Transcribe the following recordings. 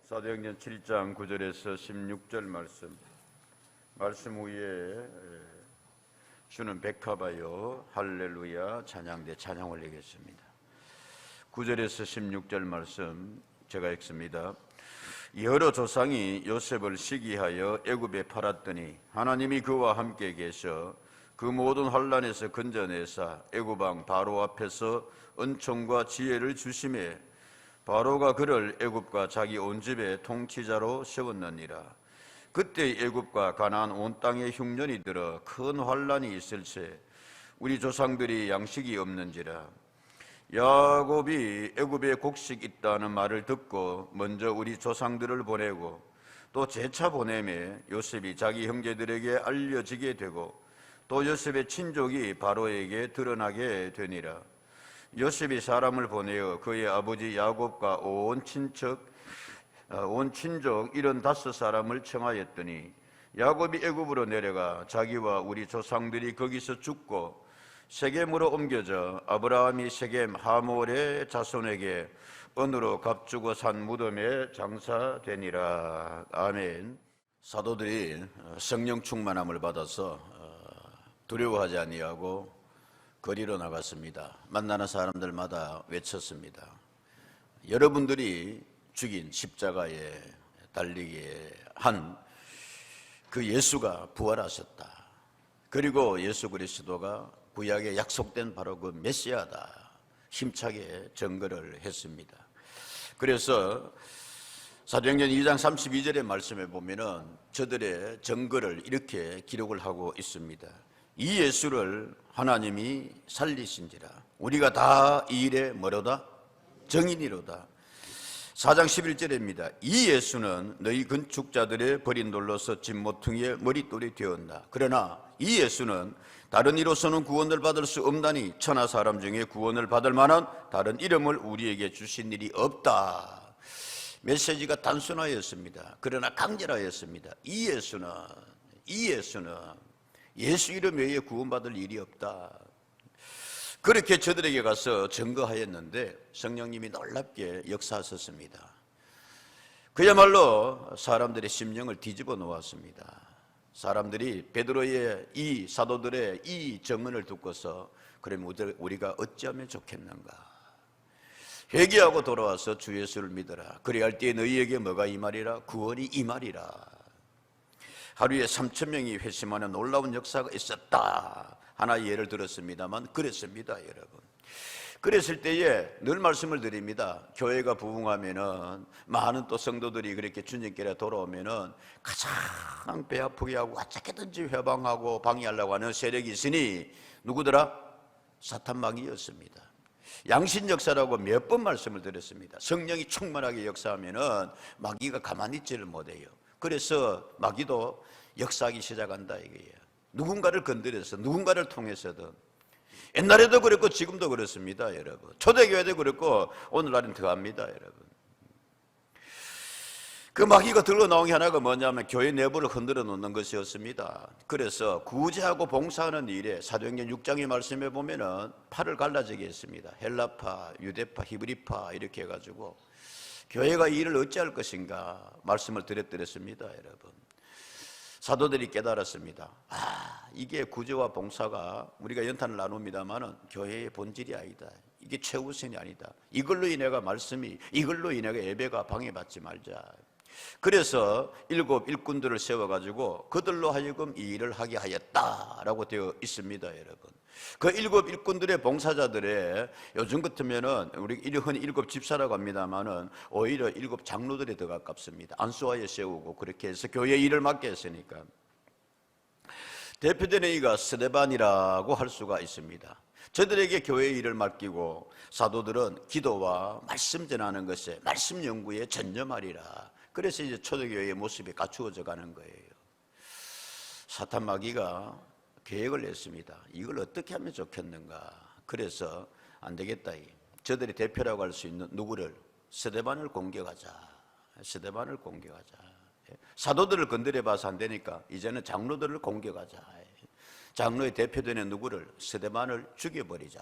사도행전 7장 9절에서 16절 말씀 위에 주는 백합하여 할렐루야 찬양대 찬양 올리겠습니다. 9절에서 16절 말씀 제가 읽습니다. 여러 조상이 요셉을 시기하여 애굽에 팔았더니 하나님이 그와 함께 계셔 그 모든 환난에서 건져내사 애굽 왕 바로 앞에서 은총과 지혜를 주심에 바로가 그를 애굽과 자기 온 집의 통치자로 세웠느니라. 그때 애굽과 가나안 온 땅에 흉년이 들어 큰 환난이 있을세 우리 조상들이 양식이 없는지라. 야곱이 애굽에 곡식 있다는 말을 듣고 먼저 우리 조상들을 보내고 또 재차 보내매 요셉이 자기 형제들에게 알려지게 되고 또 요셉의 친족이 바로에게 드러나게 되니라. 요셉이 사람을 보내어 그의 아버지 야곱과 온 친족 75사람을 청하였더니 야곱이 애굽으로 내려가 자기와 우리 조상들이 거기서 죽고 세겜으로 옮겨져 아브라함이 세겜 하몰의 자손에게 은으로 값주고 산 무덤에 장사되니라. 아멘. 사도들이 성령 충만함을 받아서 두려워하지 아니하고 거리로 나갔습니다. 만나는 사람들마다 외쳤습니다. 여러분들이 죽인 십자가에 달리게 한 그 예수가 부활하셨다. 그리고 예수 그리스도가 구약에 약속된 바로 그 메시아다. 힘차게 증거를 했습니다. 그래서 사도행전 2장 32절의 말씀에 보면은 저들의 증거를 이렇게 기록을 하고 있습니다. 이 예수를 하나님이 살리신지라 우리가 다 이 일에 뭐로다? 정인이로다. 4장 11절입니다. 이 예수는 너희 건축자들의 버린 돌로서 집 모퉁이의 머릿돌이 되었나. 그러나 이 예수는 다른 이로서는 구원을 받을 수 없나니 천하 사람 중에 구원을 받을 만한 다른 이름을 우리에게 주신 일이 없다. 메시지가 단순하였습니다. 그러나 강렬하였습니다. 이 예수는 예수 이름 외에 구원받을 일이 없다. 그렇게 저들에게 가서 증거하였는데 성령님이 놀랍게 역사하셨습니다. 그야말로 사람들의 심령을 뒤집어 놓았습니다. 사람들이 베드로의 이 사도들의 이 증언을 듣고서 그러면 우리가 어찌하면 좋겠는가. 회개하고 돌아와서 주 예수를 믿어라. 그리할 때 너희에게 뭐가 임하리라? 구원이 임하리라. 하루에 3,000명이 회심하는 놀라운 역사가 있었다. 하나의 예를 들었습니다만 그랬습니다, 여러분. 그랬을 때에 늘 말씀을 드립니다. 교회가 부흥하면은 많은 또 성도들이 그렇게 주님께 돌아오면은 가장 배 아프게 하고 어떻게든지 회방하고 방해하려고 하는 세력이 있으니 누구더라? 사탄마귀였습니다. 양신 역사라고 몇 번 말씀을 드렸습니다. 성령이 충만하게 역사하면은 마귀가 가만히 있지를 못해요. 그래서 마귀도 역사하기 시작한다 이거예요. 누군가를 건드려서 누군가를 통해서든 옛날에도 그랬고 지금도 그렇습니다, 여러분. 초대교회도 그랬고 오늘날은 더합니다, 여러분. 그 마귀가 들고 나온 게 하나가 뭐냐면 교회 내부를 흔들어 놓는 것이었습니다. 그래서 구제하고 봉사하는 일에 사도행전 6장의 말씀에 보면은 팔을 갈라지게 했습니다. 헬라파, 유대파, 히브리파 이렇게 해가지고 교회가 이 일을 어찌할 것인가 말씀을 드렸습니다, 여러분. 사도들이 깨달았습니다. 이게 구제와 봉사가 우리가 연탄을 나눕니다만은 교회의 본질이 아니다. 이게 최우선이 아니다. 이걸로 인해가 말씀이 이걸로 인해가 예배가 방해받지 말자. 그래서 7 일꾼들을 세워가지고 그들로 하여금 이 일을 하게 하였다라고 되어 있습니다, 여러분. 그 7 일꾼들의 봉사자들의 요즘 같으면은 우리 흔히 7 집사라고 합니다만은 오히려 7 장로들에 더 가깝습니다. 안수하에 세우고 그렇게 해서 교회 일을 맡게 했으니까 대표되는 이가 스데반이라고 할 수가 있습니다. 저들에게 교회 일을 맡기고 사도들은 기도와 말씀 전하는 것에 말씀 연구에 전념하리라. 그래서 이제 초대교회의 모습이 갖추어져 가는 거예요. 사탄 마귀가 계획을 냈습니다. 이걸 어떻게 하면 좋겠는가. 그래서 안 되겠다. 저들이 대표라고 할 수 있는 누구를? 스데반을 공격하자. 스데반을 공격하자. 사도들을 건드려 봐서 안 되니까 이제는 장로들을 공격하자. 장로의 대표되는 누구를? 스데반을 죽여버리자.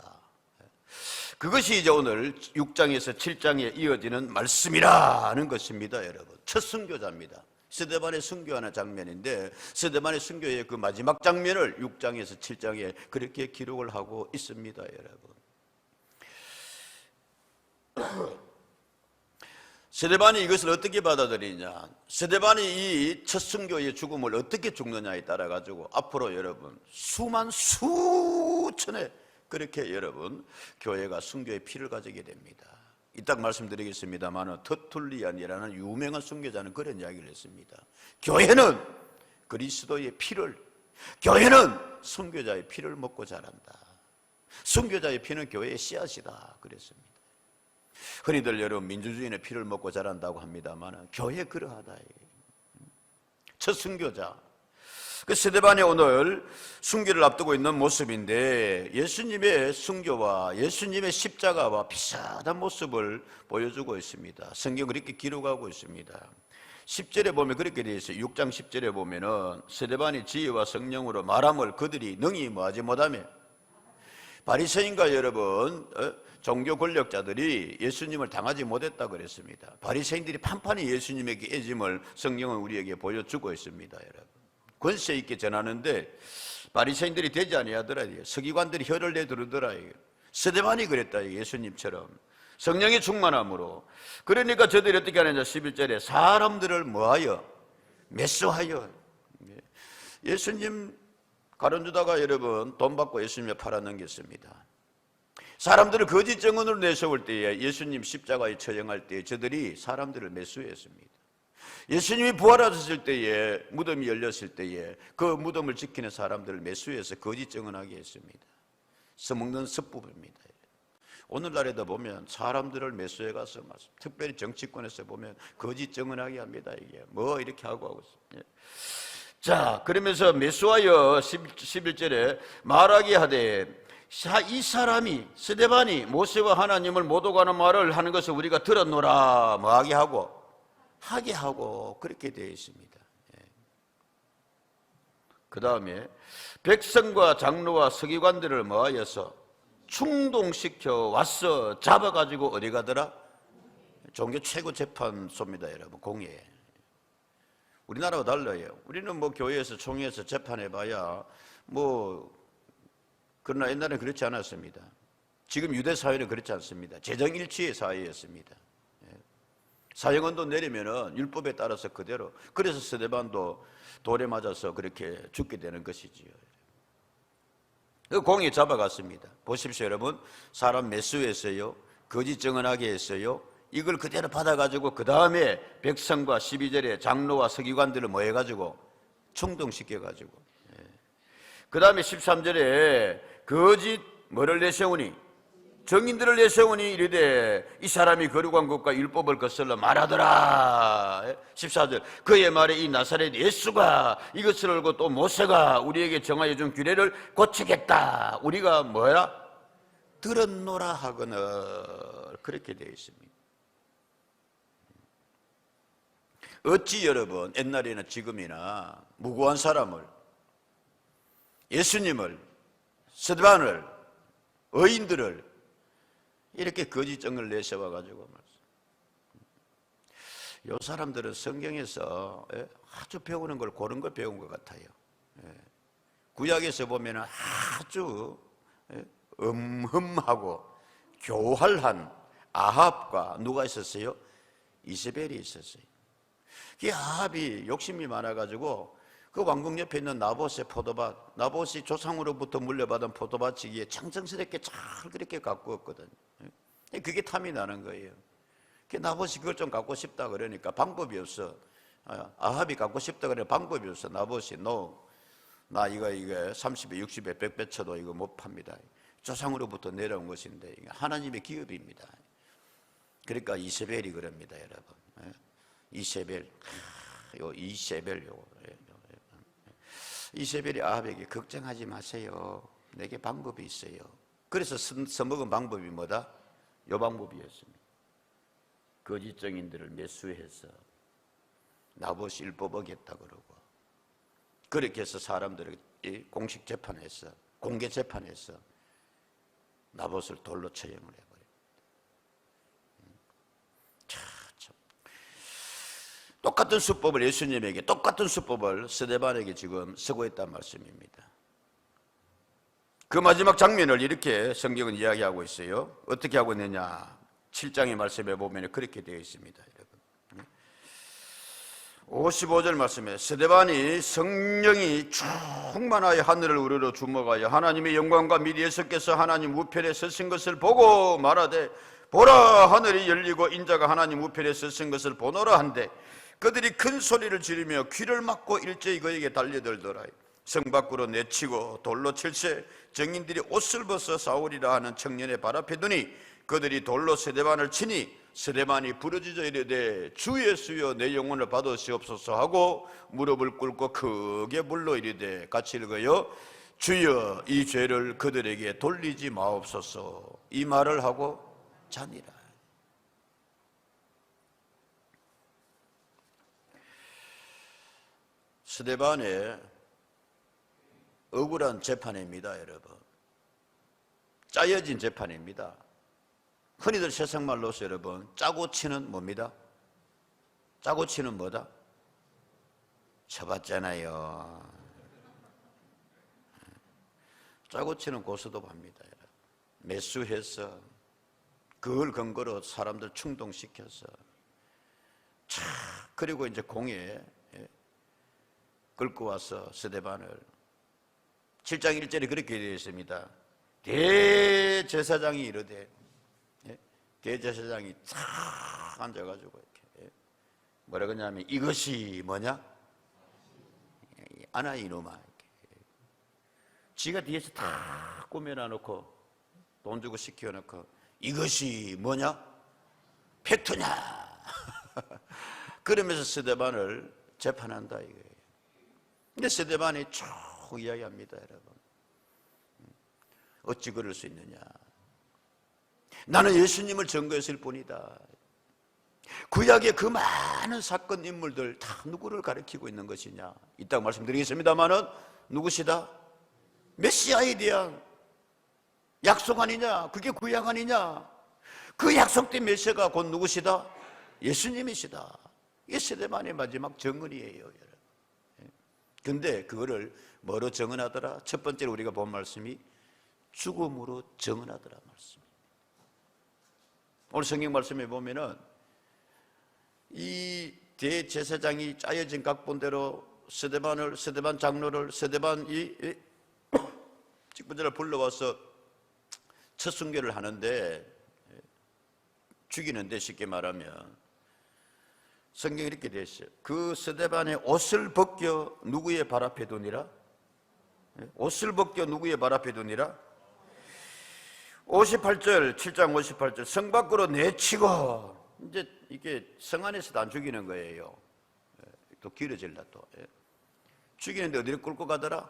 그것이 이제 오늘 6장에서 7장에 이어지는 말씀이라는 것입니다, 여러분. 첫 순교자입니다. 스데반의 순교하는 장면인데, 스데반의 순교의 그 마지막 장면을 6장에서 7장에 그렇게 기록을 하고 있습니다, 여러분. 스데반이 이것을 어떻게 받아들이냐, 스데반이 이 첫 순교의 죽음을 어떻게 죽느냐에 따라 가지고 앞으로 여러분 수천의 그렇게 여러분 교회가 순교의 피를 가지게 됩니다. 이딱 말씀드리겠습니다만, 터툴리안이라는 유명한 순교자는 그런 이야기를 했습니다. 교회는 그리스도의 피를, 교회는 순교자의 피를 먹고 자란다. 순교자의 피는 교회의 씨앗이다 그랬습니다. 흔히들 여러분 민주주의는 피를 먹고 자란다고 합니다만, 교회 그러하다. 첫 순교자, 그 스데반이 오늘 순교를 앞두고 있는 모습인데, 예수님의 순교와 예수님의 십자가와 비슷한 모습을 보여주고 있습니다. 성경 그렇게 기록하고 있습니다. 10절에 보면 그렇게 되어 있어요. 6장 10절에 보면은 스데반이 지혜와 성령으로 말함을 그들이 능히 뭐하지 못하며, 바리새인과 여러분 종교 권력자들이 예수님을 당하지 못했다 그랬습니다. 바리새인들이 판판히 예수님에게 애짐을 성경은 우리에게 보여주고 있습니다, 여러분. 권세 있게 전하는데 바리새인들이 되지 아니하더라. 서기관들이 혀를 내두르더라. 스데반이 그랬다, 예수님처럼 성령의 충만함으로. 그러니까 저들이 어떻게 하느냐, 11절에 사람들을 뭐하여? 매수하여. 예수님 가론유다가 여러분 돈 받고 예수님에 팔아넘겼습니다. 사람들을 거짓 증언으로 내세울 때에, 예수님 십자가에 처형할 때에 저들이 사람들을 매수했습니다. 예수님이 부활하셨을 때에, 무덤이 열렸을 때에 그 무덤을 지키는 사람들을 매수해서 거짓 증언하게 했습니다. 써먹는 습법입니다. 오늘날에도 보면 사람들을 매수해 가서, 특별히 정치권에서 보면 거짓 증언하게 합니다. 이게 뭐 이렇게 하고 있습니다. 자, 그러면서 매수하여 11절에 말하게 하되, 이 사람이 스데반이 모세와 하나님을 못 오가는 말을 하는 것을 우리가 들었노라. 뭐하게 하고? 하게 하고. 그렇게 되어 있습니다. 그 다음에 백성과 장로와 서기관들을 모아서 충동시켜 와서 잡아가지고 어디 가더라? 종교 최고 재판소입니다, 여러분. 공예. 우리나라와 달라요. 우리는 뭐 교회에서 총회에서 재판해봐야 그러나 옛날에는 그렇지 않았습니다. 지금 유대 사회는 그렇지 않습니다. 재정일치의 사회였습니다. 사형언도 내리면은 율법에 따라서 그대로. 그래서 스데반도 돌에 맞아서 그렇게 죽게 되는 것이지요. 그 공이 잡아갔습니다. 보십시오, 여러분. 사람 매수했어요. 거짓 증언하게 했어요. 이걸 그대로 받아가지고 그 다음에 백성과 12절에 장로와 서기관들을 뭐 해가지고 충동시켜가지고, 그 다음에 13절에 거짓 뭐를 내세우니? 정인들을 내세우니 이르되 이 사람이 거룩한 것과 율법을 거슬러 말하더라. 14절 그의 말에 이 나사렛 예수가 이것을 알고 또 모세가 우리에게 정하여 준 규례를 고치겠다. 우리가 뭐야? 들었노라 하거늘. 그렇게 되어 있습니다. 어찌 여러분 옛날에나 지금이나 무고한 사람을, 예수님을, 스데반을, 의인들을 이렇게 거짓 증언을 내세워가지고, 이 사람들은 성경에서 아주 배우는 걸 고른 걸 배운 것 같아요. 구약에서 보면 아주 음흠하고 교활한 아합과 누가 있었어요? 이세벨이 있었어요. 그 아합이 욕심이 많아가지고 그 왕궁 옆에 있는 나봇의 포도밭, 나봇이 조상으로부터 물려받은 포도밭이기에 청정스럽게 잘 그렇게 가꾸었거든요. 그게 탐이 나는 거예요. 나봇이 그걸 좀 갖고 싶다 그러니까 방법이 없어. 아합이 갖고 싶다 그러니까 방법이 없어. 나봇이 나 이거 30배, 60배, 100배 쳐도 이거 못 팝니다. 조상으로부터 내려온 것인데 이게 하나님의 기업입니다. 그러니까 이세벨이 그럽니다, 여러분. 이세벨, 이세벨이 아합에게 걱정하지 마세요. 내게 방법이 있어요. 그래서 써먹은 방법이 뭐다? 요 방법이었습니다. 거짓 증인들을 매수해서 나봇이 율법 어겼다 그러고, 그렇게 해서 사람들을 공식 재판에서, 공개 재판에서 나봇을 돌로 처형을 해버려요. 참. 똑같은 수법을 예수님에게, 똑같은 수법을 스데반에게 지금 쓰고 있단 말씀입니다. 그 마지막 장면을 이렇게 성경은 이야기하고 있어요. 어떻게 하고 있느냐, 7장의 말씀에 보면 그렇게 되어 있습니다. 여러분, 55절 말씀에 스데반이 성령이 충만하여 하늘을 우러러 주목하여 하나님의 영광과 및 예수께서 하나님 우편에 서신 것을 보고 말하되, 보라, 하늘이 열리고 인자가 하나님 우편에 서신 것을 보노라 한데, 그들이 큰 소리를 지르며 귀를 막고 일제히 그에게 달려들더라. 성 밖으로 내치고 돌로 칠세 정인들이 옷을 벗어 사울이라 하는 청년의 발 앞에 두니, 그들이 돌로 스데반을 치니 스데반이 부르짖어 이르되, 주 예수여 내 영혼을 받으시옵소서 하고 무릎을 꿇고 크게 불러 이르되, 같이 읽어요. 주여 이 죄를 그들에게 돌리지 마옵소서. 이 말을 하고 자니라. 스데반의 억울한 재판입니다, 여러분. 짜여진 재판입니다. 흔히들 세상말로서 여러분, 짜고 치는 뭡니다? 짜고 치는 뭐다? 쳐봤잖아요. 짜고 치는 고스톱합니다. 매수해서 그걸 근거로 사람들 충동시켜서 그리고 이제 공에 끌고 와서 스데반을, 7장 1절에 그렇게 되어 있습니다. 대제사장이 이르되, 대제사장이 탁 앉아가지고 이렇게 뭐라 그러냐면, 이것이 뭐냐? 아나 이놈아. 지가 뒤에서 다 꾸며놔놓고 돈 주고 시켜놓고, 이것이 뭐냐? 팩트냐? 그러면서 스데반을 재판한다 이거예요. 근데 스데반이 쭉 이야기합니다, 여러분. 어찌 그럴 수 있느냐? 나는 예수님을 증거했을 뿐이다. 구약의 그 많은 사건 인물들 다 누구를 가리키고 있는 것이냐? 이따가 말씀드리겠습니다마는 누구시다? 메시아에 대한 약속 아니냐? 그게 구약 아니냐? 그 약속된 메시아가 곧 누구시다? 예수님이시다. 이게 스데반의 마지막 증언이에요, 여러분. 근데 그거를 뭐로 증언하더라? 첫 번째로 우리가 본 말씀이 죽음으로 증언하더라 말씀입니다. 오늘 성경 말씀에 보면은 이 대제사장이 짜여진 각본대로 스데반 장로를, 스데반 이 직분자를 불러와서 첫 순교를 하는데, 죽이는데, 쉽게 말하면 성경이 이렇게 되어 있어요. 그 스데반의 옷을 벗겨 누구의 발 앞에 두니라? 옷을 벗겨 누구의 발 앞에 두니라? 58절, 7장 58절, 성 밖으로 내치고, 이제 이게 성 안에서도 안 죽이는 거예요. 또 길어질라 또. 죽이는데 어디를 끌고 가더라?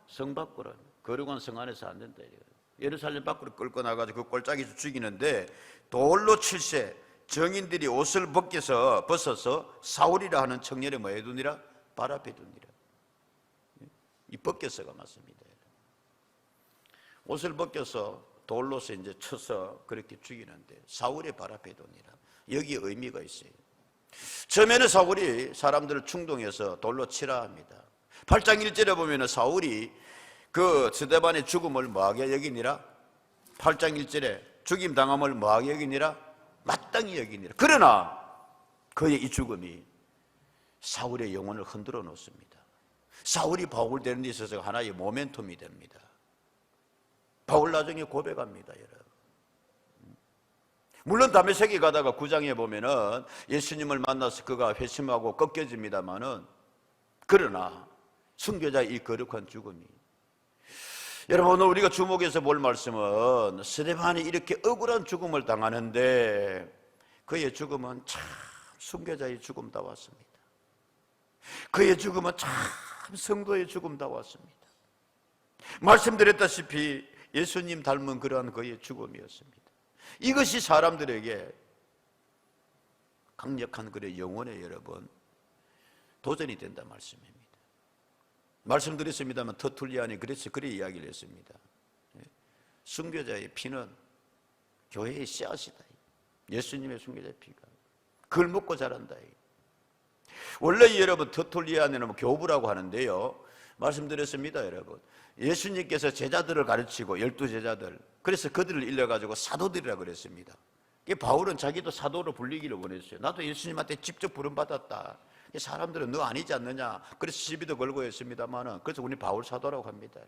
성 밖으로. 거룩한 성 안에서 안 된다. 예루살렘 밖으로 끌고 나가서 그 꼴짝이에서 죽이는데, 돌로 칠세 정인들이 옷을 벗어서 사울이라 하는 청년의 뭐에 두니라? 발 앞에 두니라. 이 벗겨서가 맞습니다. 옷을 벗겨서 돌로서 이제 쳐서 그렇게 죽이는데, 사울의 발 앞에 두니라. 여기에 의미가 있어요. 처음에는 사울이 사람들을 충동해서 돌로 치라 합니다. 8장 1절에 보면 사울이 그 스데반의 죽음을 뭐하게 여기니라? 8장 1절에 죽임 당함을 뭐하게 여기니라? 마땅히 여기니라. 그러나 그의 이 죽음이 사울의 영혼을 흔들어 놓습니다. 사울이 바울 되는 데 있어서 하나의 모멘텀이 됩니다. 바울 나중에 고백합니다, 여러분. 물론 다메섹에 가다가 9장에 보면은 예수님을 만나서 그가 회심하고 꺾여집니다만은, 그러나 순교자의 이 거룩한 죽음이, 여러분 오늘 우리가 주목해서 볼 말씀은 스데반이 이렇게 억울한 죽음을 당하는데 그의 죽음은 참 순교자의 죽음다웠습니다. 그의 죽음은 참 성도의 죽음다웠습니다. 말씀드렸다시피 예수님 닮은 그러한 그의 죽음이었습니다. 이것이 사람들에게 강력한 그의 영혼에 여러분 도전이 된다 말씀입니다. 말씀드렸습니다만 터툴리안이 그래서 그래 이야기를 했습니다. 순교자의 피는 교회의 씨앗이다. 예수님의 순교자의 피가 그걸 먹고 자란다. 원래 여러분 터툴리안에는 교부라고 하는데요, 말씀드렸습니다. 여러분, 예수님께서 제자들을 가르치고 12제자들, 그래서 그들을 일러가지고 사도들이라고 그랬습니다. 바울은 자기도 사도로 불리기를 원했어요. 나도 예수님한테 직접 부름받았다. 사람들은 너 아니지 않느냐, 그래서 시비도 걸고 했습니다만, 그래서 우리 바울 사도라고 합니다.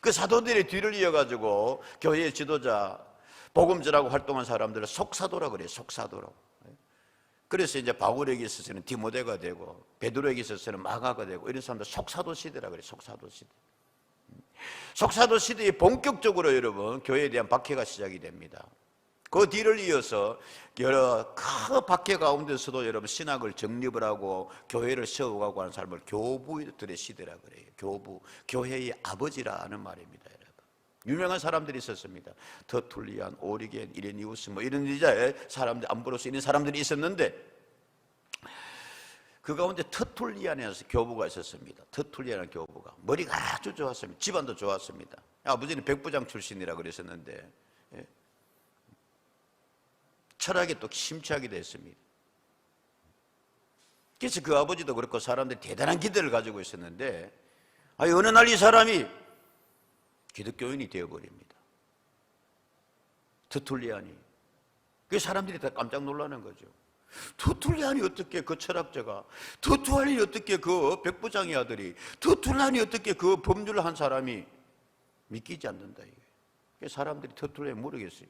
그 사도들의 뒤를 이어가지고 교회의 지도자, 복음자라고 활동한 사람들을 속사도라고 그래요. 속사도라고. 그래서 이제 바울에게 있어서는 디모데가 되고 베드로에게 있어서는 마가가 되고 이런 사람들 속사도 시대라고 그래요. 속사도 시대. 속사도 시대에 본격적으로 여러분 교회에 대한 박해가 시작이 됩니다. 그 뒤를 이어서 여러 큰 박해 가운데서도 여러분 신학을 정립을 하고 교회를 세워가고 하는 삶을 교부들의 시대라고 그래요. 교부, 교회의 아버지라는 말입니다. 여러분, 유명한 사람들이 있었습니다. 터툴리안, 오리겐, 이레니우스 뭐 이런 이제 사람들, 암브로스 이런 사람들이 있었는데, 그 가운데 터툴리안에서 교부가 있었습니다. 터툴리안의 교부가 머리가 아주 좋았습니다. 집안도 좋았습니다. 아버지는 백부장 출신이라 그랬었는데 철학에 또 심취하게 됐습니다. 그래서 그 아버지도 그렇고 사람들이 대단한 기대를 가지고 있었는데, 어느 날 이 사람이 기독교인이 되어버립니다. 터툴리안이. 그 사람들이 다 깜짝 놀라는 거죠. 터툴리안이 어떻게 그 철학자가, 터툴리안이 어떻게 그 백부장의 아들이, 터툴리안이 어떻게 그 범죄를 한 사람이 믿기지 않는다. 이게 사람들이 터툴리안이 모르겠어요.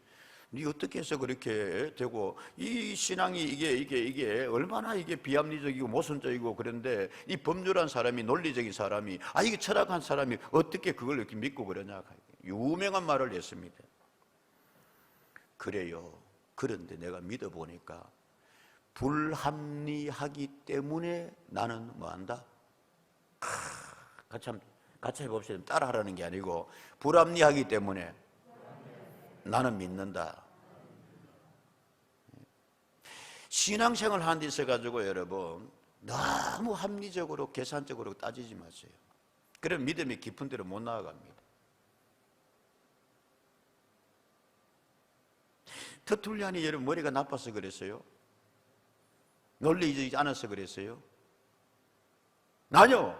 네 어떻게 해서 그렇게 되고, 이 신앙이 이게 얼마나 이게 비합리적이고 모순적이고, 그런데 이 법률한 사람이, 논리적인 사람이, 이게 철학한 사람이 어떻게 그걸 이렇게 믿고 그러냐. 유명한 말을 했습니다. 그래요. 그런데 내가 믿어보니까 불합리하기 때문에 나는 뭐한다? 같이 해봅시다. 따라하라는 게 아니고, 불합리하기 때문에 나는 믿는다. 신앙생활 하는 데 있어가지고 여러분 너무 합리적으로 계산적으로 따지지 마세요. 그럼 믿음이 깊은 데로 못 나아갑니다. 터툴리안이 여러분 머리가 나빠서 그랬어요? 논리적이지 않아서 그랬어요? 아니요.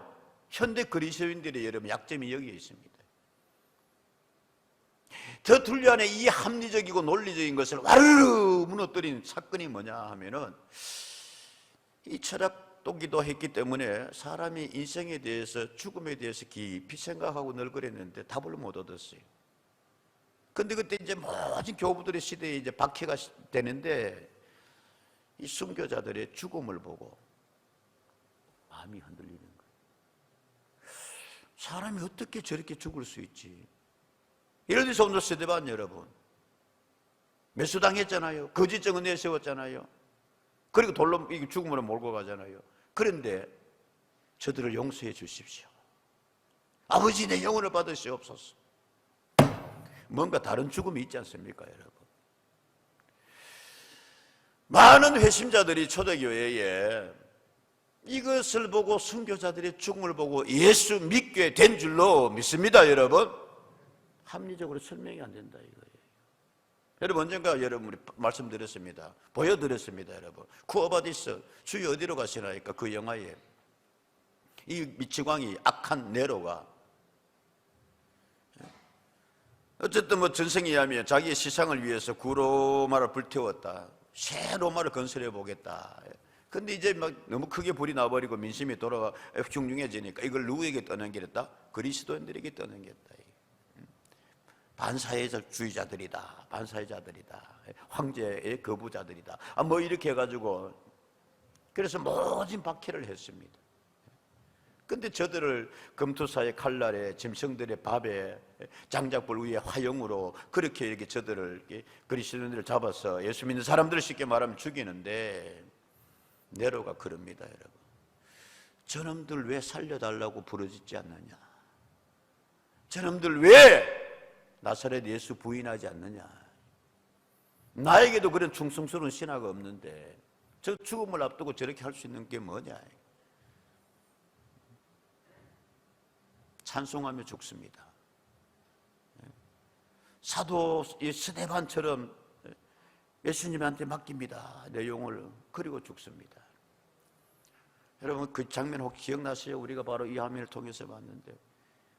현대 그리스도인들의 여러분 약점이 여기에 있습니다. 터툴리안의 이 합리적이고 논리적인 것을 와르르 무너뜨린 사건이 뭐냐 하면은, 이 철학도기도 했기 때문에 사람이 인생에 대해서, 죽음에 대해서 깊이 생각하고 늘 그랬는데 답을 못 얻었어요. 근데 그때 이제 모든 교부들의 시대에 이제 박해가 되는데, 이 순교자들의 죽음을 보고 마음이 흔들리는 거예요. 사람이 어떻게 저렇게 죽을 수 있지? 예를 들어서 오늘 스데반 여러분 매수당했잖아요. 거짓 증언 내세웠잖아요. 그리고 돌로 죽음으로 몰고 가잖아요. 그런데 저들을 용서해 주십시오. 아버지 내 영혼을 받으시옵소서. 뭔가 다른 죽음이 있지 않습니까, 여러분? 많은 회심자들이 초대교회에 이것을 보고, 순교자들의 죽음을 보고 예수 믿게 된 줄로 믿습니다. 여러분, 합리적으로 설명이 안 된다 이거예요. 여러분, 언젠가 여러분 우리 말씀드렸습니다. 보여드렸습니다. 여러분, 쿠어바디스 주위 어디로 가시나니까 그 영화에 이 미치광이 악한 네로가 어쨌든 뭐 전생에 의하면 자기의 시상을 위해서 구로마를 불태웠다. 새 로마를 건설해 보겠다. 근데 이제 막 너무 크게 불이 나버리고 민심이 돌아가 흉흉해지니까 이걸 누구에게 떠넘기겠다? 그리스도인들에게 떠넘겼다. 반사회주의자들이다. 반사회자들이다. 황제의 거부자들이다. 뭐 이렇게 해가지고, 그래서 모진 박해를 했습니다. 근데 저들을 검투사의 칼날에, 짐승들의 밥에, 장작불 위에 화형으로 그렇게 이렇게 저들을, 그리스도인들을 잡아서 예수 믿는 사람들을 쉽게 말하면 죽이는데, 네로가 그럽니다. 여러분, 저놈들 왜 살려달라고 부르짖지 않느냐? 저놈들 왜 나사렛 예수 부인하지 않느냐? 나에게도 그런 충성스러운 신화가 없는데 저 죽음을 앞두고 저렇게 할 수 있는 게 뭐냐? 찬송하며 죽습니다. 사도 스데반처럼 예수님한테 맡깁니다. 내 영혼을. 그리고 죽습니다. 여러분 그 장면 혹시 기억나세요? 우리가 바로 이 화면을 통해서 봤는데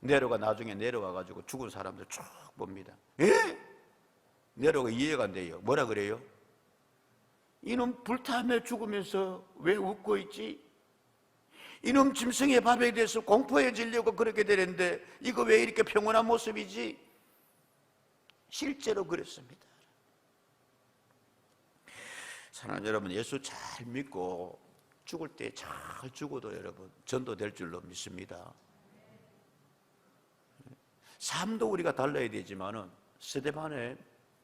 네로가 나중에 내려와가지고 죽은 사람들 쭉 봅니다. 에? 네로가 이해가 안 돼요. 뭐라 그래요? 이놈 불타며 죽으면서 왜 웃고 있지? 이놈 짐승의 밥에 대해서 공포해지려고 그렇게 되는데 이거 왜 이렇게 평온한 모습이지? 실제로 그랬습니다. 사랑하는 여러분, 예수 잘 믿고 죽을 때 잘 죽어도 여러분 전도될 줄로 믿습니다. 삶도 우리가 달라야 되지만은 스데반의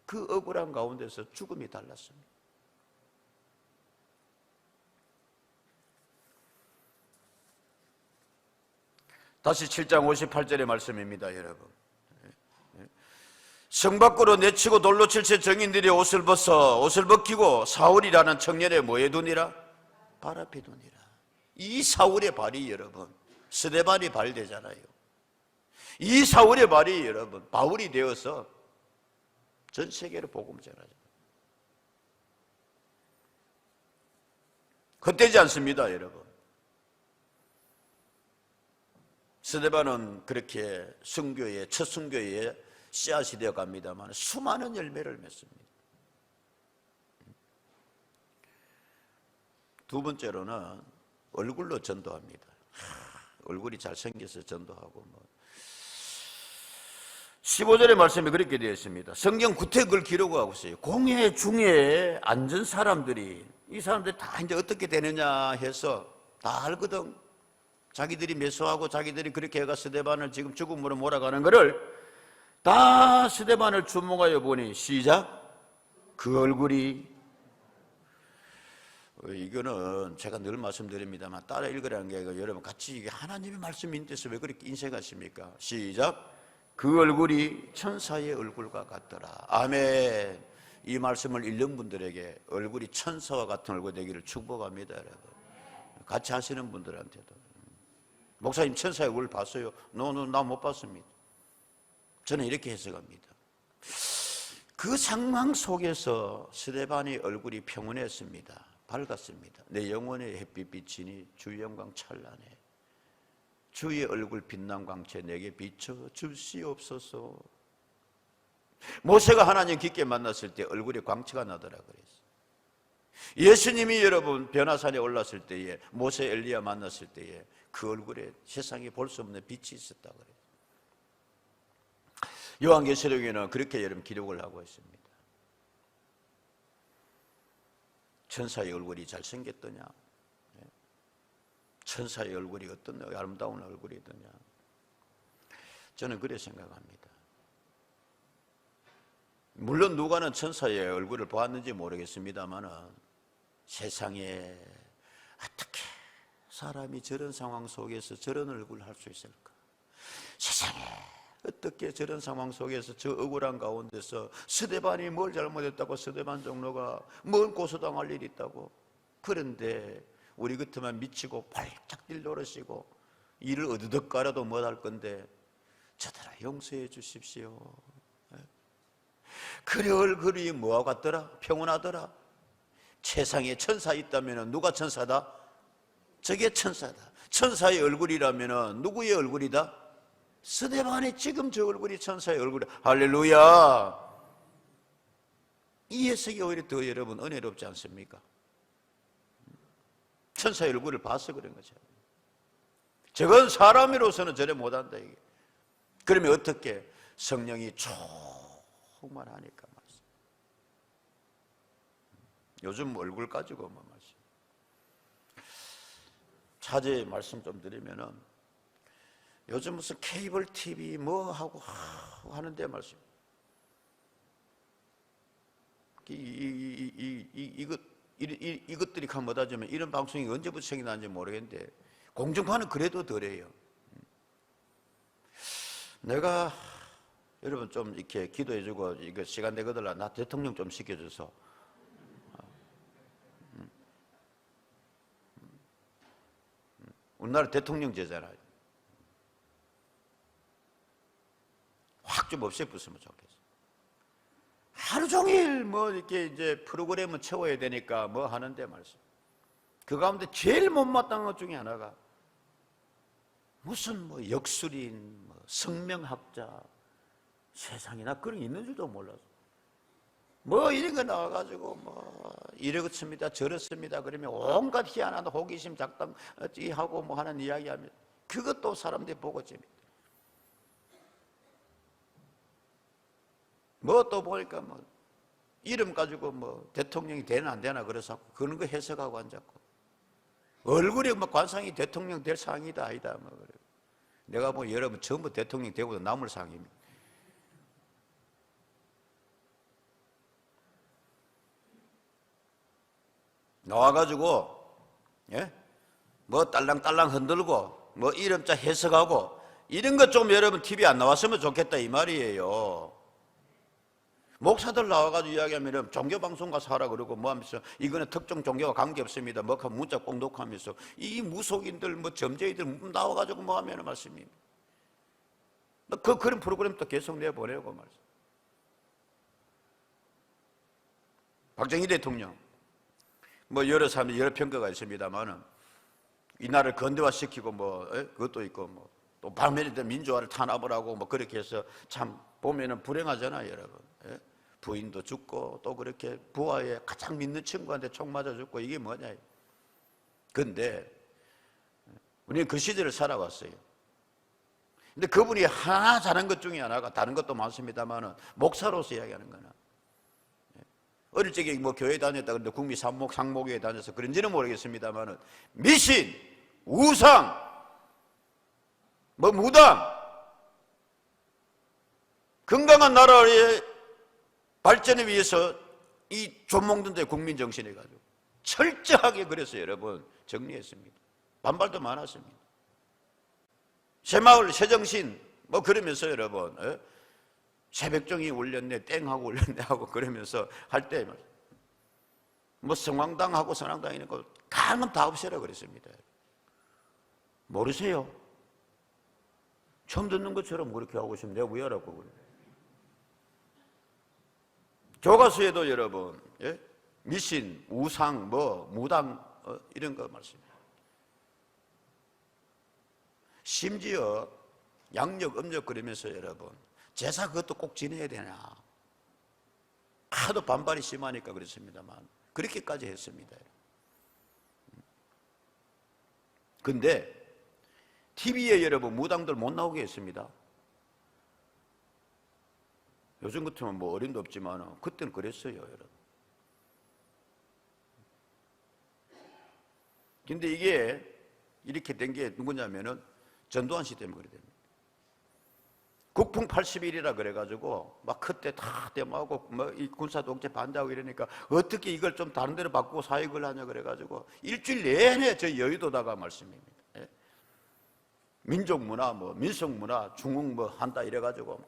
그 억울한 가운데서 죽음이 달랐습니다. 다시 7장 58절의 말씀입니다, 여러분. 성 밖으로 내치고 돌로 칠 때 정인들이 옷을 벗기고 사울이라는 청년의 뭐에 두니라? 발 앞에 두니라. 이 사울의 발이 여러분 스데반이 발 되잖아요. 이 사울의 발이 여러분 바울이 되어서 전 세계로 복음을 전하죠. 헛되지 않습니다, 여러분. 스데반은 그렇게 순교의 첫 순교의 씨앗이 되어 갑니다만 수많은 열매를 맺습니다. 두 번째로는 얼굴로 전도합니다. 얼굴이 잘생겨서 전도하고 15절의 말씀이 그렇게 되어 있습니다. 성경 구tex을 기록하고 있어요. 공회 중에 앉은 사람들이 이 사람들이 다 이제 어떻게 되느냐 해서 다 알거든. 자기들이 매수하고 자기들이 그렇게 해가 스데반을 지금 죽음으로 몰아가는 것을 다 스데반을 주목하여 보니 시작 그 얼굴이 이거는 제가 늘 말씀드립니다만 따라 읽으라는 게 아니라 여러분 같이 이게 하나님의 말씀인데서 왜 그렇게 인생하십니까? 시작 그 얼굴이 천사의 얼굴과 같더라. 아멘. 이 말씀을 읽는 분들에게 얼굴이 천사와 같은 얼굴 되기를 축복합니다, 여러분. 같이 하시는 분들한테도 목사님 천사의 얼굴 봤어요? 나 못 봤습니다. 저는 이렇게 해석합니다. 그 상황 속에서 스데반의 얼굴이 평온했습니다. 밝았습니다. 내 영혼의 햇빛 비치니 주의 영광 찬란해. 주의 얼굴 빛난 광채 내게 비춰 주시옵소서. 모세가 하나님 깊게 만났을 때 얼굴에 광채가 나더라 그랬어요. 예수님이 여러분 변화산에 올랐을 때에 모세 엘리야 만났을 때에 그 얼굴에 세상에 볼 수 없는 빛이 있었다 그래요. 요한계시록에는 그렇게 여러분 기록을 하고 있습니다. 천사의 얼굴이 잘생겼더냐? 천사의 얼굴이 어떤 아름다운 얼굴이더냐? 저는 그렇게 생각합니다. 물론 누가는 천사의 얼굴을 보았는지 모르겠습니다만 세상에 어떻게 사람이 저런 상황 속에서 저런 얼굴을 할 수 있을까? 세상에 어떻게 저런 상황 속에서 저 억울한 가운데서 스데반이 뭘 잘못했다고 스데반 장로가 뭘 고소당할 일이 있다고. 그런데 우리 같으면 미치고 발짝 뛸 노릇이고 이를 어드득 깔아도 못할 건데 저들아 용서해 주십시오. 그래 얼굴이 뭐와 같더라? 평온하더라. 세상에 천사 있다면 누가 천사다? 저게 천사다. 천사의 얼굴이라면 누구의 얼굴이다? 스데반의 지금 저 얼굴이 천사의 얼굴이다. 할렐루야. 이 해석이 오히려 더 여러분 은혜롭지 않습니까? 천사의 얼굴을 봐서 그런 거죠. 저건 사람으로서는 저래 못한다 이게. 그러면 어떻게? 성령이 충만하니까 말씀. 요즘 얼굴 가지고 뭐 말씀. 차제 말씀 좀 드리면은 요즘 무슨 케이블 TV 뭐 하고 하는데 말씀. 이것들이 가 못하자면 이런 방송이 언제부터 생겨났는지 모르겠는데 공중파는 그래도 덜해요. 내가 여러분 좀 이렇게 기도해주고 이거 시간 되거들라 나 대통령 좀 시켜줘서 우리나라 대통령제잖아요. 확 좀 없애봤으면 좋겠어. 하루 종일 뭐 이렇게 이제 프로그램을 채워야 되니까 뭐 하는데 말씀. 그 가운데 제일 못마땅한 것 중에 하나가 무슨 뭐 역술인, 뭐 성명학자, 세상에나 그런 게 있는 줄도 몰랐어. 뭐 이런 거 나와가지고 뭐 이렇습니다 저렇습니다 그러면 온갖 희한한 호기심 작당하고 뭐 하는 이야기하면 그것도 사람들이 보고 재밌다. 뭐 또 보니까 뭐 이름 가지고 뭐 대통령이 되나 안 되나 그래서 그런 거 해석하고 앉았고 얼굴이 뭐 관상이 대통령 될 상이다 아니다 뭐 그래. 내가 뭐 여러분 전부 대통령 되고도 남을 상입니다. 나와가지고 예? 뭐 딸랑딸랑 흔들고 뭐 이름자 해석하고 이런 것 좀 여러분 TV 안 나왔으면 좋겠다 이 말이에요. 목사들 나와가지고 이야기하면 종교방송 가서 하라 그러고 뭐 하면서 이거는 특정 종교와 관계없습니다 뭐 하면 문자 꼭 놓고 하면서 이 무속인들 뭐 점쟁이들 나와가지고 뭐 하면 말씀입니다. 그런 프로그램도 계속 내보내고 말씀. 박정희 대통령 뭐 여러 사람이 여러 평가가 있습니다만은 이 나라를 건대화시키고 뭐 그것도 있고 뭐 또 반면에 민주화를 탄압을 하고 뭐 그렇게 해서 참 보면은 불행하잖아요 여러분. 예? 부인도 죽고 또 그렇게 부하에 가장 믿는 친구한테 총 맞아 죽고 이게 뭐냐. 근데 우리는 그 시대를 살아왔어요. 근데 그분이 하나 잘한 것 중에 하나가 다른 것도 많습니다만은 목사로서 이야기하는 거는 어릴 적에 뭐 교회 다녔다 그런데 국미 상목교회 다녀서 그런지는 모르겠습니다만은 미신, 우상, 뭐 무당, 건강한 나라의 발전을 위해서 이 존몽든데 국민 정신해 가지고 철저하게 그래서 여러분 정리했습니다. 반발도 많았습니다. 새마을, 새정신 뭐 그러면서 여러분 새벽종이 울렸네 땡하고 울렸네 하고 그러면서 할 때 뭐 성황당하고 선왕당 이런 거 강은 다 없애라 그랬습니다. 모르세요? 처음 듣는 것처럼 그렇게 하고 있으면 내가 왜 하라고 그래. 교과서에도 여러분 미신, 우상, 뭐 무당 이런 거 말씀입니다. 심지어 양력, 음력 그러면서 여러분 제사 그것도 꼭 지내야 되냐 하도 반발이 심하니까 그렇습니다만 그렇게까지 했습니다. 근데 TV에 여러분 무당들 못 나오게 했습니다. 요즘 같으면 뭐 어림도 없지만 그때는 그랬어요 여러분. 근데 이게 이렇게 된 게 누구냐면은 전두환 씨 때문에 그래 됩니다. 국풍 80일이라 그래가지고 막 그때 다 데모하고 뭐 이 군사 독재 반대하고 이러니까 어떻게 이걸 좀 다른 데로 바꾸고 사익을 하냐 그래가지고 일주일 내내 저 여의도다가 말씀입니다. 예? 민족 문화, 뭐 민속 문화, 중흥 뭐 한다 이래가지고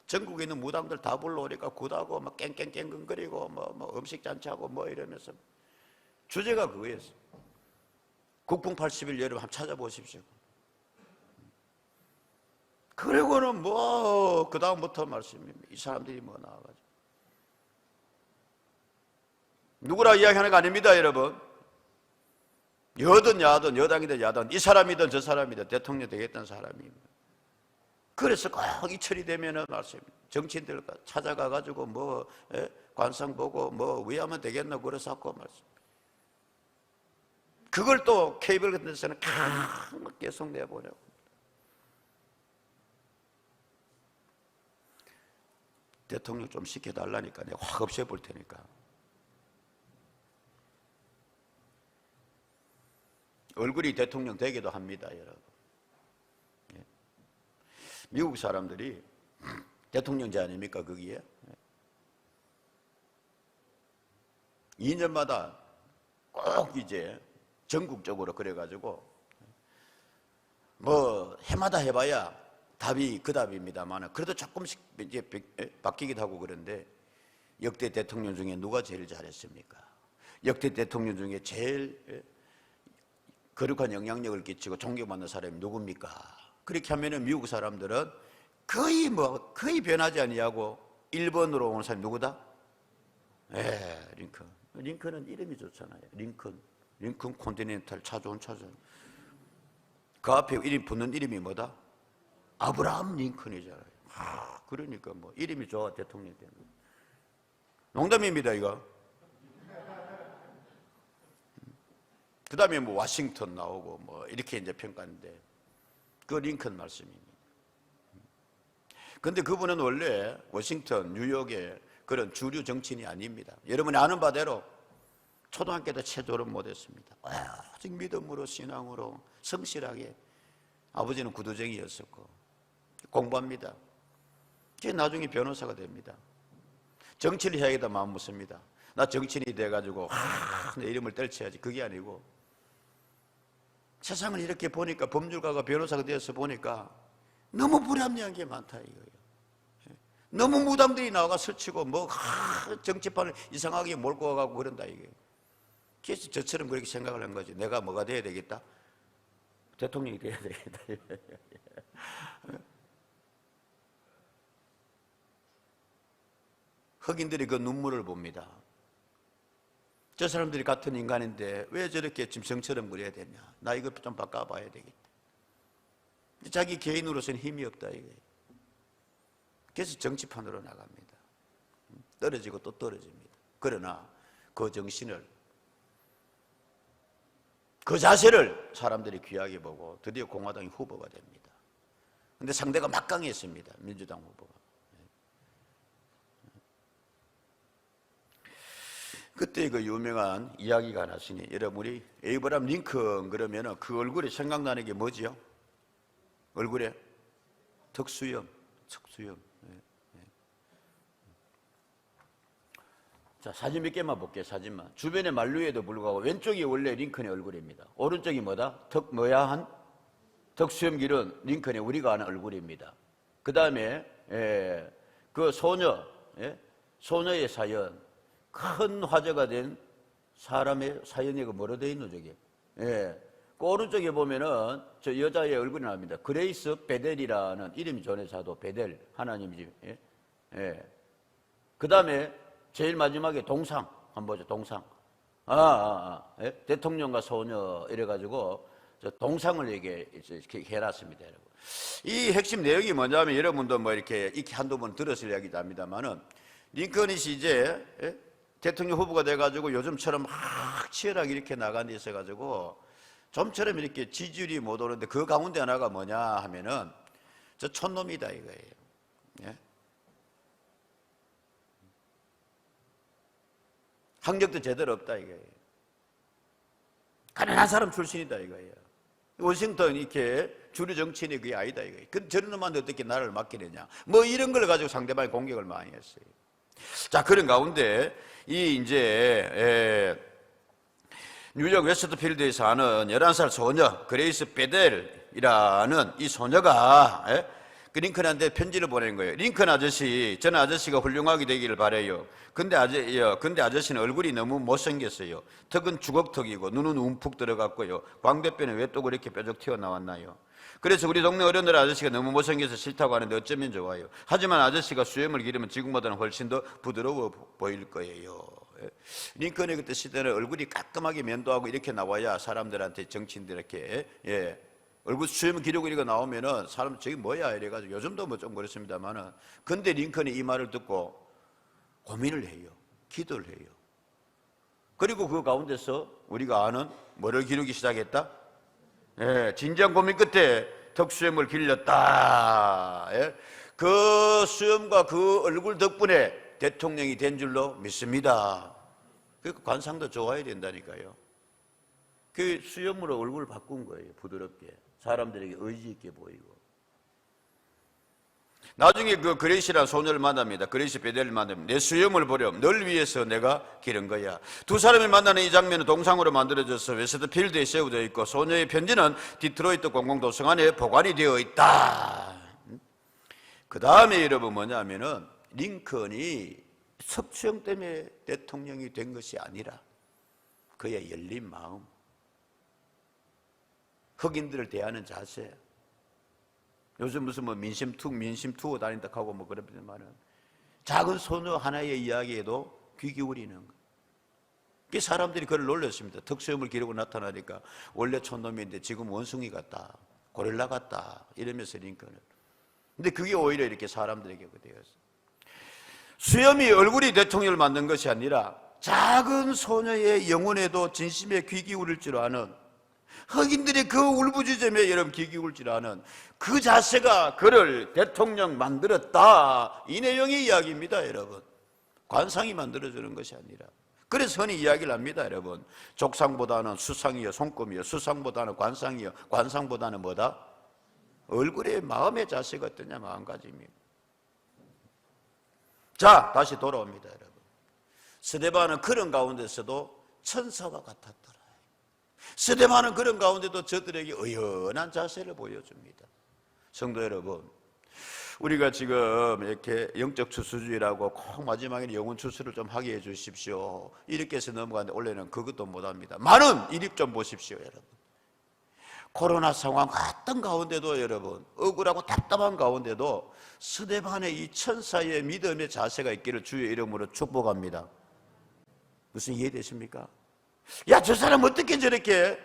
전국에 있는 무당들 다 불러오니까 굿하고 막 깽깽깽거리고 뭐 음식 잔치하고 뭐 이러면서 주제가 그거였어요. 국풍 80일 여러분 한번 찾아보십시오. 그리고는 뭐 그 다음부터 말씀입니다. 이 사람들이 뭐 나와가지고 누구라 이야기하는 거 아닙니다 여러분. 여든 야든 여당이든 야든 이 사람이든 저 사람이든 대통령 되겠다는 사람입니다. 그래서 꼭 이철이 되면은 말씀입니다. 정치인들 찾아가가지고 뭐 관상 보고 뭐 위하면 되겠나 그래서 하고 말씀. 그걸 또 케이블 같은 데서는 계속 내보내고. 대통령 좀 시켜달라니까 내가 확 없애볼 테니까. 얼굴이 대통령 되기도 합니다 여러분. 미국 사람들이 대통령제 아닙니까 거기에? 2년마다 꼭 이제 전국적으로 그래가지고 뭐 해마다 해봐야 답이 그 답입니다만 그래도 조금씩 이제 바뀌기도 하고 그런데 역대 대통령 중에 누가 제일 잘했습니까? 역대 대통령 중에 제일 거룩한 영향력을 끼치고 존경받는 사람이 누굽니까? 그렇게 하면은 미국 사람들은 거의 변하지 아니하고 1번으로 오는 사람이 누구다? 링컨. 링컨은 이름이 좋잖아요. 링컨 컨티넨탈, 차 좋은 차죠. 그 앞에 이름 붙는 이름이 뭐다? 아브라함 링컨이잖아요. 그러니까 뭐 이름이 좋아 대통령이 되는 거예요. 농담입니다, 이거. 그 다음에 뭐 워싱턴 나오고 뭐 이렇게 이제 평가하는데 그 링컨 말씀입니다. 근데 그분은 원래 워싱턴, 뉴욕의 그런 주류 정치인이 아닙니다. 여러분이 아는 바대로 초등학교 때 체조를 못했습니다. 아직 믿음으로 신앙으로 성실하게 아버지는 구두쟁이였었고 공부합니다. 나중에 변호사가 됩니다. 정치를 해야겠다 마음 먹습니다. 나 정치인이 돼가지고 내 이름을 떨쳐야지. 그게 아니고 세상을 이렇게 보니까 법률가가 변호사가 되어서 보니까 너무 불합리한 게 많다 이거예요. 너무 무당들이 나와가 설치고 뭐 정치판을 이상하게 몰고 와가고 그런다 이게. 그래서 저처럼 그렇게 생각을 한 거지. 내가 뭐가 돼야 되겠다? 대통령이 돼야 되겠다. 흑인들이 그 눈물을 봅니다. 저 사람들이 같은 인간인데 왜 저렇게 짐승처럼 그려야 되냐? 나 이거 좀 바꿔봐야 되겠다. 자기 개인으로서는 힘이 없다 이게. 그래서 정치판으로 나갑니다. 떨어지고 또 떨어집니다. 그러나 그 정신을, 그 자세를 사람들이 귀하게 보고 드디어 공화당이 후보가 됩니다. 그런데 상대가 막강했습니다. 민주당 후보가. 그때 그 유명한 이야기가 나시니 여러분이 에이브람 링컨 그러면 그 얼굴에 생각나는 게 뭐지요? 얼굴에 턱수염. 자, 사진 몇 개만 볼게요. 사진만. 주변에 만류에도 불구하고 왼쪽이 원래 링컨의 얼굴입니다. 오른쪽이 뭐다? 턱수염 기른 링컨의 우리가 아는 얼굴입니다. 그 다음에 그 소녀의 사연, 큰 화제가 된 사람의 사연이 뭐로 되어 있노 저게? 그 오른쪽에 보면은 저 여자의 얼굴이 나옵니다. 그레이스 베델이라는 이름이 전에 사도 베델 하나님이지. 그 다음에 제일 마지막에 동상 한번 보죠. 동상. 대통령과 소녀 이래가지고 저 동상을 이렇게 해놨습니다, 여러분. 이 핵심 내용이 뭐냐면 여러분도 뭐 이렇게 한두 번 들었을 이야기도 합니다만은 링컨이 이제 대통령 후보가 돼가지고 요즘처럼 막 치열하게 이렇게 나간 데 있어가지고 좀처럼 이렇게 지지율이 못 오르는데 그 가운데 하나가 뭐냐 하면은 저 촌놈이다 이거예요. 학력도 제대로 없다 이거예요. 가난한 사람 출신이다 이거예요. 워싱턴 이렇게 주류 정치인이 그게 아니다 이거예요. 그 저런 놈한테 어떻게 나라를 맡기느냐. 뭐 이런 걸 가지고 상대방이 공격을 많이 했어요. 자, 그런 가운데 이 이제 뉴욕 웨스트필드에 사는 11살 소녀 그레이스 베델이라는 이 소녀가 그 링컨한테 편지를 보낸 거예요. 링컨 아저씨, 저는 아저씨가 훌륭하게 되기를 바래요. 근데 아저씨는 얼굴이 너무 못생겼어요. 턱은 주걱턱이고 눈은 움푹 들어갔고요. 광대뼈는 왜 또 그렇게 뾰족 튀어나왔나요? 그래서 우리 동네 어른들 아저씨가 너무 못생겨서 싫다고 하는데 어쩌면 좋아요. 하지만 아저씨가 수염을 기르면 지금보다는 훨씬 더 부드러워 보일 거예요. 링컨의 그때 시대는 얼굴이 깔끔하게 면도하고 이렇게 나와야 사람들한테 정치인들에게 얼굴 수염 기르고 이렇게 나오면은 사람 저기 뭐야 이래가지고 요즘도 뭐 좀 그렇습니다만은 근데 링컨이 이 말을 듣고 고민을 해요. 기도를 해요. 그리고 그 가운데서 우리가 아는 뭐를 기르기 시작했다? 진지한 고민 끝에 턱수염을 길렀다. 그 수염과 그 얼굴 덕분에 대통령이 된 줄로 믿습니다. 그 관상도 좋아야 된다니까요. 그 수염으로 얼굴을 바꾼 거예요. 부드럽게. 사람들에게 의지 있게 보이고. 나중에 그 그레이시라는 소녀를 만납니다. 그레이시 베델을 만납니다. 내 수염을 보렴. 널 위해서 내가 기른 거야. 두 사람이 만나는 이 장면은 동상으로 만들어져서 웨스트필드에 세워져 있고 소녀의 편지는 디트로이트 공공도서관에 보관이 되어 있다. 그 다음에 여러분 뭐냐면은 링컨이 섭취형 때문에 대통령이 된 것이 아니라 그의 열린 마음, 흑인들을 대하는 자세. 요즘 무슨 뭐 민심투어 다닌다 하고 뭐 그러지만은 작은 소녀 하나의 이야기에도 귀 기울이는 거예요. 사람들이 그를 놀렸습니다. 특수염을 기르고 나타나니까 원래 촌놈인데 지금 원숭이 같다, 고릴라 같다 이러면서 링컨을. 근데 그게 오히려 이렇게 사람들에게 되었어요. 수염이 얼굴이 대통령을 만든 것이 아니라 작은 소녀의 영혼에도 진심에 귀 기울일 줄 아는, 흑인들의 그 울부짖음에 여러분 귀 기울일 줄 아는 그 자세가 그를 대통령 만들었다, 이 내용의 이야기입니다. 여러분, 관상이 만들어주는 것이 아니라. 그래서 흔히 이야기를 합니다. 여러분, 족상보다는 수상이요 손금이요, 수상보다는 관상이요, 관상보다는 뭐다? 얼굴의 마음의 자세가 어떠냐, 마음가짐이에요. 자, 다시 돌아옵니다. 여러분, 스데반은 그런 가운데서도 천사와 같았더라. 스데반은 그런 가운데도 저들에게 의연한 자세를 보여줍니다. 성도 여러분, 우리가 지금 이렇게 영적 추수주의라고 꼭 마지막에 영혼 추수를 좀 하게 해 주십시오 이렇게 해서 넘어가는데 원래는 그것도 못합니다. 많은 이립 좀 보십시오. 여러분, 코로나 상황 어떤 가운데도 여러분 억울하고 답답한 가운데도 스데반의 이 천사의 믿음의 자세가 있기를 주의 이름으로 축복합니다. 무슨 이해되십니까? 야, 저 사람 어떻게 저렇게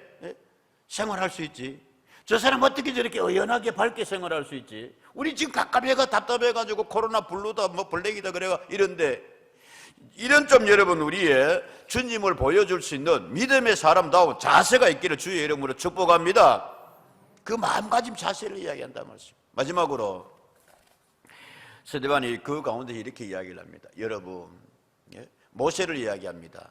생활할 수 있지? 저 사람 어떻게 저렇게 의연하게 밝게 생활할 수 있지? 우리 지금 갑갑해가 답답해가지고 코로나 블루다 뭐 블랙이다 그래가 이런데, 이런 좀 여러분 우리의 주님을 보여줄 수 있는 믿음의 사람다운 자세가 있기를 주의 이름으로 축복합니다. 그 마음가짐 자세를 이야기한단 말씀. 마지막으로 스데반이 그 가운데 이렇게 이야기를 합니다. 여러분, 모세를 이야기합니다.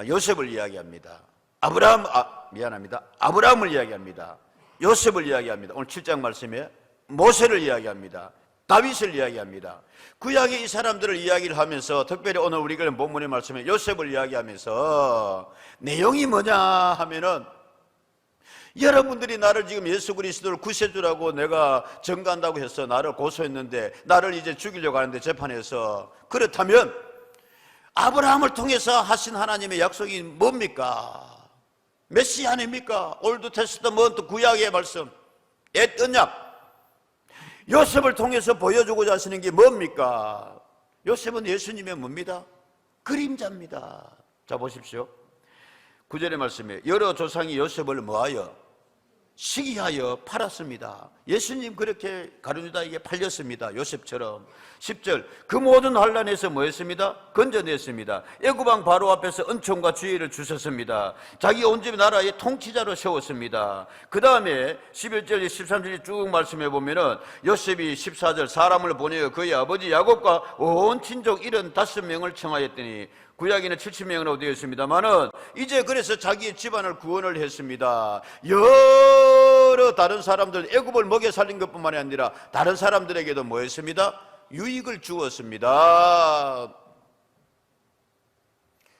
요셉을 이야기합니다. 아브라함을 이야기합니다. 요셉을 이야기합니다. 오늘 7장 말씀에 모세를 이야기합니다. 다윗을 이야기합니다. 구약의 이 사람들을 이야기를 하면서 특별히 오늘 우리가 본문의 말씀에 요셉을 이야기하면서 내용이 뭐냐 하면은, 여러분들이 나를 지금 예수 그리스도를 구세주라고 내가 증거한다고 해서 나를 고소했는데 나를 이제 죽이려고 하는데 재판에서, 그렇다면 아브라함을 통해서 하신 하나님의 약속이 뭡니까? 메시아 아닙니까? 올드 테스트먼트 구약의 말씀, 옛 언약. 요셉을 통해서 보여주고자 하시는 게 뭡니까? 요셉은 예수님의 뭡니다? 그림자입니다. 자, 보십시오. 9절의 말씀에 여러 조상이 요셉을 뭐하여? 시기하여 팔았습니다. 예수님 그렇게 가룟유다에게 팔렸습니다. 요셉처럼. 10절, 그 모든 환난에서 뭐 했습니다? 건져냈습니다. 애굽왕 바로 앞에서 은총과 주의를 주셨습니다. 자기 온 집 나라의 통치자로 세웠습니다. 그 다음에 11절, 13절 쭉 말씀해 보면은 요셉이 14절, 사람을 보내어 그의 아버지 야곱과 온 친족 75명을 청하였더니, 구약에는 70명으로 되어 있습니다만은 이제 그래서 자기의 집안을 구원을 했습니다. 여러 다른 사람들, 애굽을 먹여 살린 것뿐만이 아니라 다른 사람들에게도 뭐 했습니다? 유익을 주었습니다.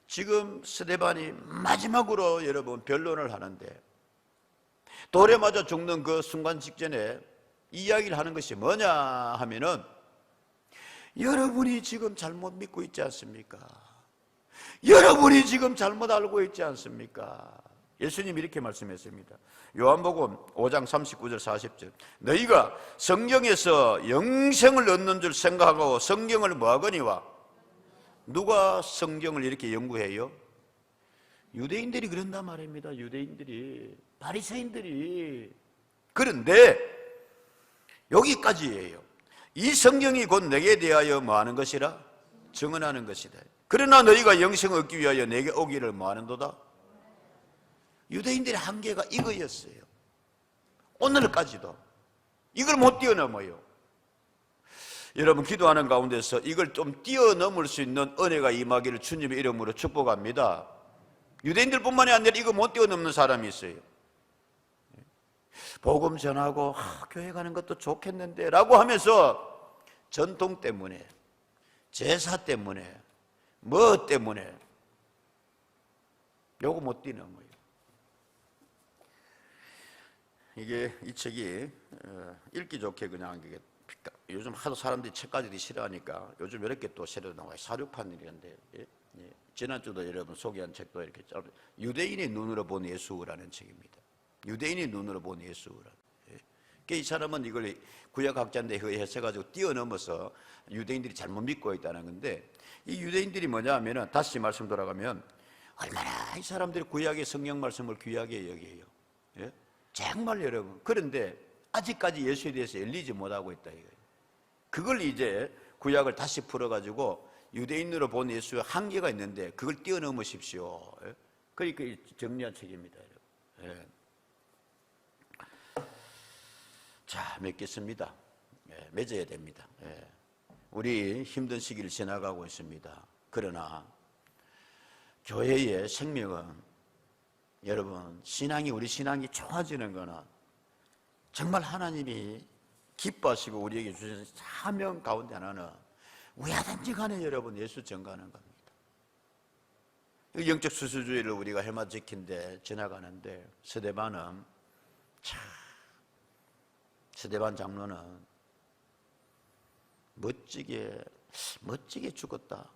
지금 스데반이 마지막으로 여러분 변론을 하는데, 돌에 맞아 죽는 그 순간 직전에 이야기를 하는 것이 뭐냐 하면은, 여러분이 지금 잘못 믿고 있지 않습니까? 여러분이 지금 잘못 알고 있지 않습니까? 예수님이 이렇게 말씀했습니다. 요한복음 5장 39절 40절, 너희가 성경에서 영생을 얻는 줄 생각하고 성경을 뭐하거니와. 누가 성경을 이렇게 연구해요? 유대인들이 그런단 말입니다. 유대인들이, 바리새인들이. 그런데 여기까지예요. 이 성경이 곧 내게 대하여 뭐하는 것이라? 증언하는 것이다. 그러나 너희가 영생을 얻기 위하여 내게 오기를 뭐하는도다? 유대인들의 한계가 이거였어요. 오늘까지도 이걸 못 뛰어넘어요. 여러분, 기도하는 가운데서 이걸 좀 뛰어넘을 수 있는 은혜가 임하기를 주님의 이름으로 축복합니다. 유대인들뿐만이 아니라 이거 못 뛰어넘는 사람이 있어요. 복음 전하고 교회 가는 것도 좋겠는데 라고 하면서 전통 때문에, 제사 때문에, 뭐 때문에 요거 못 뛰어넘어요. 이게 이 책이 읽기 좋게 그냥 이게, 요즘 하도 사람들이 책까지 싫어하니까 요즘 이렇게 또 새로 나와요. 사륙판 이런데, 지난주도 여러분 소개한 책도 이렇게 유대인의 눈으로 본 예수라는 책입니다. 유대인의 눈으로 본 예수라는, 이 사람은 이걸 구약학자인데 해석해가지고 뛰어넘어서 유대인들이 잘못 믿고 있다는 건데, 이 유대인들이 뭐냐 하면은, 다시 말씀 돌아가면 얼마나 이 사람들이 구약의 성경 말씀을 귀하게 여겨요. 예? 정말 여러분. 그런데 아직까지 예수에 대해서 열리지 못하고 있다 이거예요. 그걸 이제 구약을 다시 풀어가지고 유대인으로 본 예수의 한계가 있는데 그걸 뛰어넘으십시오. 예? 그러니까 정리한 책입니다, 여러분. 예. 자, 맺겠습니다. 예, 맺어야 됩니다. 예. 우리 힘든 시기를 지나가고 있습니다. 그러나 교회의 생명은, 여러분, 우리 신앙이 좋아지는 거는 정말 하나님이 기뻐하시고 우리에게 주신 사명 가운데 하나는 왜든지 간에 여러분 예수 전가하는 겁니다. 영적 수수주의를 우리가 해마 지킨데 지나가는데, 스데반 장로는 멋지게 죽었다.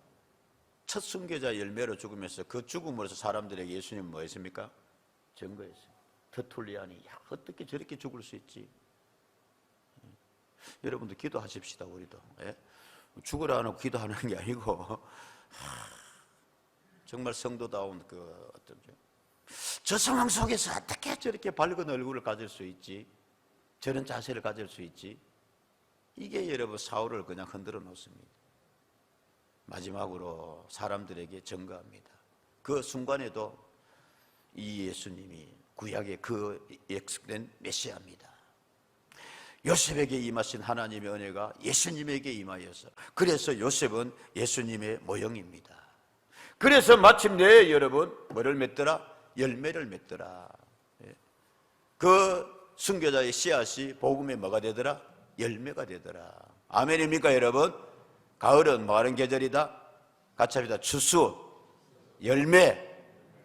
첫 순교자 열매로 죽으면서 그 죽음으로서 사람들에게 예수님 뭐 했습니까? 증거했어요. 터툴리안이, 야, 어떻게 저렇게 죽을 수 있지? 여러분도 기도하십시다. 우리도. 예? 죽으라고 기도하는 게 아니고 정말 성도다운 저 상황 속에서 어떻게 저렇게 밝은 얼굴을 가질 수 있지? 저런 자세를 가질 수 있지? 이게 여러분 사울을 그냥 흔들어 놓습니다. 마지막으로 사람들에게 증거합니다. 그 순간에도 이 예수님이 구약의 그 약속된 메시아입니다. 요셉에게 임하신 하나님의 은혜가 예수님에게 임하여서, 그래서 요셉은 예수님의 모형입니다. 그래서 마침내 여러분 뭐를 맺더라? 열매를 맺더라. 그 순교자의 씨앗이 복음의 뭐가 되더라? 열매가 되더라. 아멘입니까 여러분? 가을은 뭐하는 계절이다? 같이 합니다. 추수, 열매,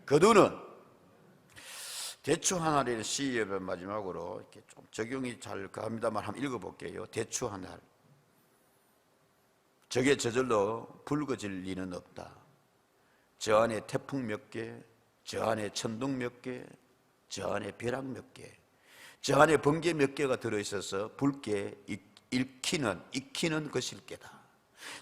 거두는. 대추 하나라는 시의 마지막으로 이렇게 좀 적용이 잘 갑니다만 한번 읽어볼게요. 대추 하나. 적에 저절로 붉어질 리는 없다. 저 안에 태풍 몇 개, 저 안에 천둥 몇 개, 저 안에 벼락 몇 개, 저 안에 번개 몇 개가 들어있어서 붉게 익히는 것일 게다.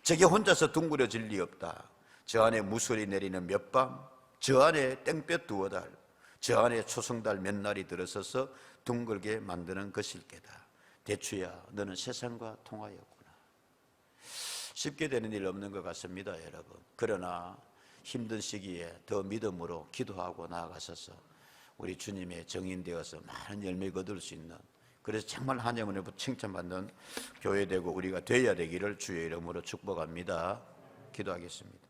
저게 혼자서 둥그려질 리 없다. 저 안에 무설이 내리는 몇 밤, 저 안에 땡볕 두어 달, 저 안에 초승달 몇 날이 들어서서 둥글게 만드는 것일 게다. 대추야, 너는 세상과 통하였구나. 쉽게 되는 일 없는 것 같습니다, 여러분. 그러나 힘든 시기에 더 믿음으로 기도하고 나아가셔서 우리 주님의 정인되어서 많은 열매 거둘 수 있는, 그래서 정말 하나님의 칭찬받는 교회 되고 우리가 되어야 되기를 주의 이름으로 축복합니다. 기도하겠습니다.